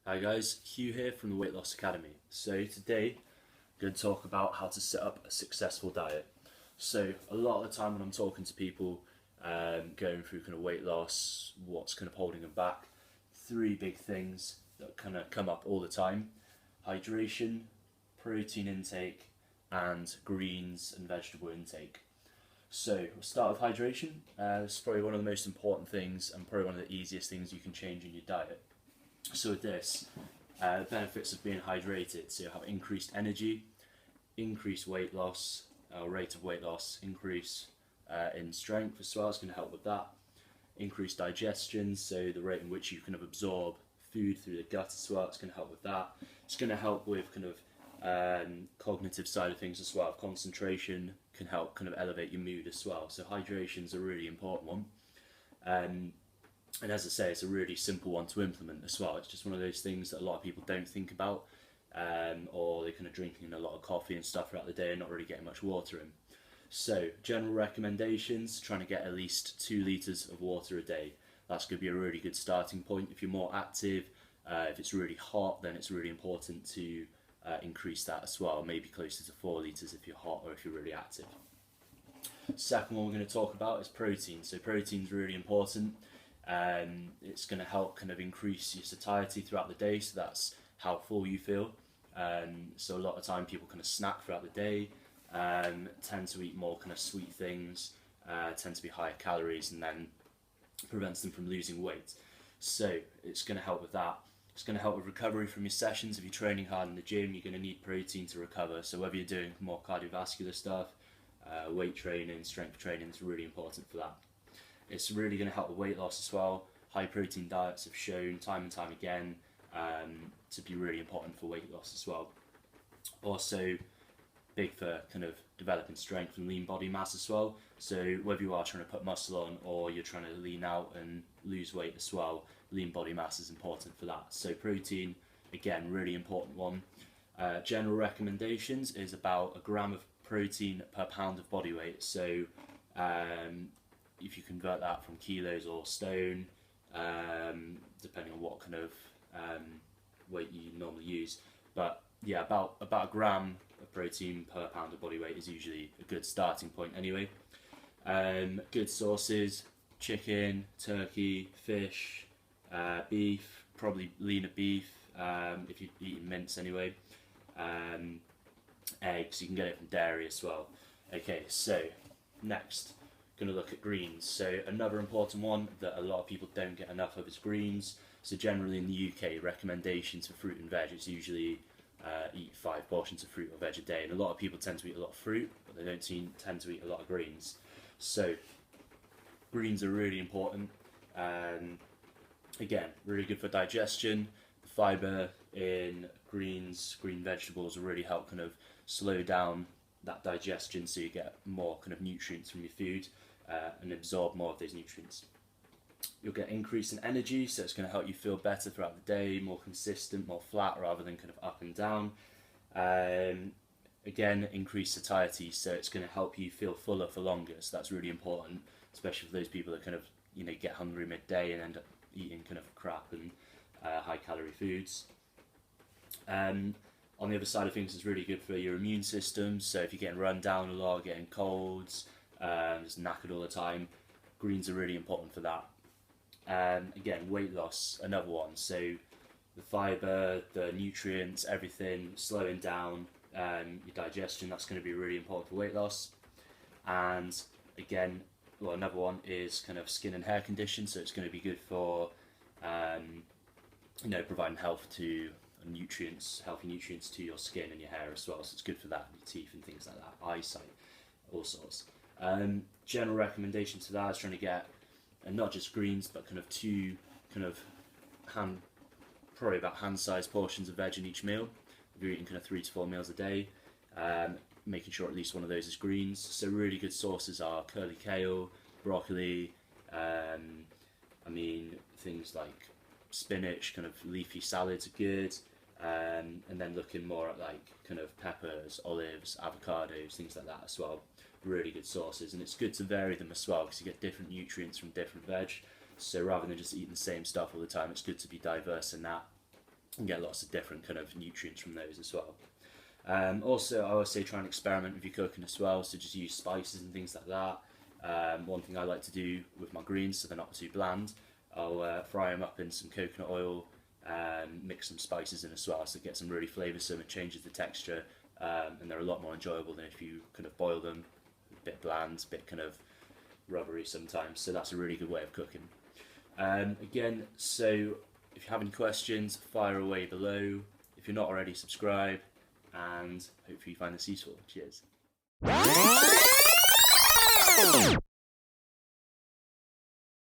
Hi guys, Hugh here from the Weight Loss Academy. So today I'm going to talk about how to set up a successful diet. So a lot of the time when I'm talking to people going through kind of weight loss, what's kind of holding them back, three big things that kind of come up all the time: hydration, protein intake, and greens and vegetable intake. So we'll start with hydration. It's probably one of the most important things and probably one of the easiest things you can change in your diet. So with this, the benefits of being hydrated, so you have increased energy, increased weight loss, rate of weight loss, increase in strength as well. It's going to help with that. Increased digestion, so the rate in which you kind of absorb food through the gut as well. It's going to help with that. It's going to help with kind of cognitive side of things as well. Concentration can help kind of elevate your mood as well. So hydration is a really important one. Um, and as I say, it's a really simple one to implement as well. It's just one of those things that a lot of people don't think about, or they're kind of drinking a lot of coffee and stuff throughout the day and not really getting much water in. So, general recommendations: trying to get at least 2 litres of water a day. That's going to be a really good starting point. If you're more active, if it's really hot, then it's really important to increase that as well. Maybe closer to 4 litres if you're hot or if you're really active. Second one we're going to talk about is protein. So protein is really important. It's going to help kind of increase your satiety throughout the day, so that's how full you feel. So a lot of time people kind of snack throughout the day, tend to eat more kind of sweet things, tend to be higher calories, and then prevents them from losing weight. So it's going to help with that. It's going to help with recovery from your sessions. If you're training hard in the gym, you're going to need protein to recover. So whether you're doing more cardiovascular stuff, weight training, strength training is really important for that. It's really going to help with weight loss as well. High protein diets have shown time and time again to be really important for weight loss as well. Also, big for kind of developing strength and lean body mass as well. So whether you are trying to put muscle on or you're trying to lean out and lose weight as well, lean body mass is important for that. So protein, again, really important one. General recommendations is about a gram of protein per pound of body weight. So if you convert that from kilos or stone, depending on what kind of weight you normally use. But yeah, about a gram of protein per pound of body weight is usually a good starting point anyway. Good sources: chicken, turkey, fish, beef, probably leaner beef if you're eating mince anyway. Eggs, you can get it from dairy as well. Okay, so next, going to look at greens. So another important one that a lot of people don't get enough of is greens. So generally in the UK, recommendations for fruit and veg is usually eat 5 portions of fruit or veg a day. And a lot of people tend to eat a lot of fruit, but they don't tend to eat a lot of greens. So greens are really important. Again, really good for digestion. The fibre in greens, green vegetables, will really help kind of slow down that digestion, so you get more kind of nutrients from your food and absorb more of those nutrients. You'll get increase in energy, so it's going to help you feel better throughout the day, more consistent, more flat rather than kind of up and down. Again, increased satiety, so it's going to help you feel fuller for longer. So that's really important, especially for those people that kind of get hungry midday and end up eating kind of crap and high calorie foods. On the other side of things, it's really good for your immune system. So if you're getting run down a lot, getting colds, just knackered all the time, greens are really important for that. Again, weight loss, another one. So the fibre, the nutrients, everything, slowing down your digestion, that's going to be really important for weight loss. And again, well, another one is kind of skin and hair conditions. So it's going to be good for providing healthy nutrients to your skin and your hair as well. So it's good for that, your teeth and things like that, eyesight, all sorts. General recommendation to that is trying to get, and not just greens, but kind of two kind of probably about hand-sized portions of veg in each meal. If you're eating kind of 3 to 4 meals a day, making sure at least one of those is greens. So really good sources are curly kale, broccoli, things like spinach, kind of leafy salads are good. And then looking more at like kind of peppers, olives, avocados, things like that as well. Really good sources, and it's good to vary them as well because you get different nutrients from different veg. So rather than just eating the same stuff all the time, it's good to be diverse in that. and get lots of different kind of nutrients from those as well. Also, I always say try and experiment with your cooking as well, so just use spices and things like that. One thing I like to do with my greens so they're not too bland, I'll fry them up in some coconut oil, mix some spices in as well, so get some really flavoursome, it changes the texture, and they're a lot more enjoyable than if you kind of boil them, a bit bland, a bit kind of rubbery sometimes, so that's a really good way of cooking. Again, so if you have any questions, fire away below. If you're not already, subscribe, and hopefully you find this useful. Cheers.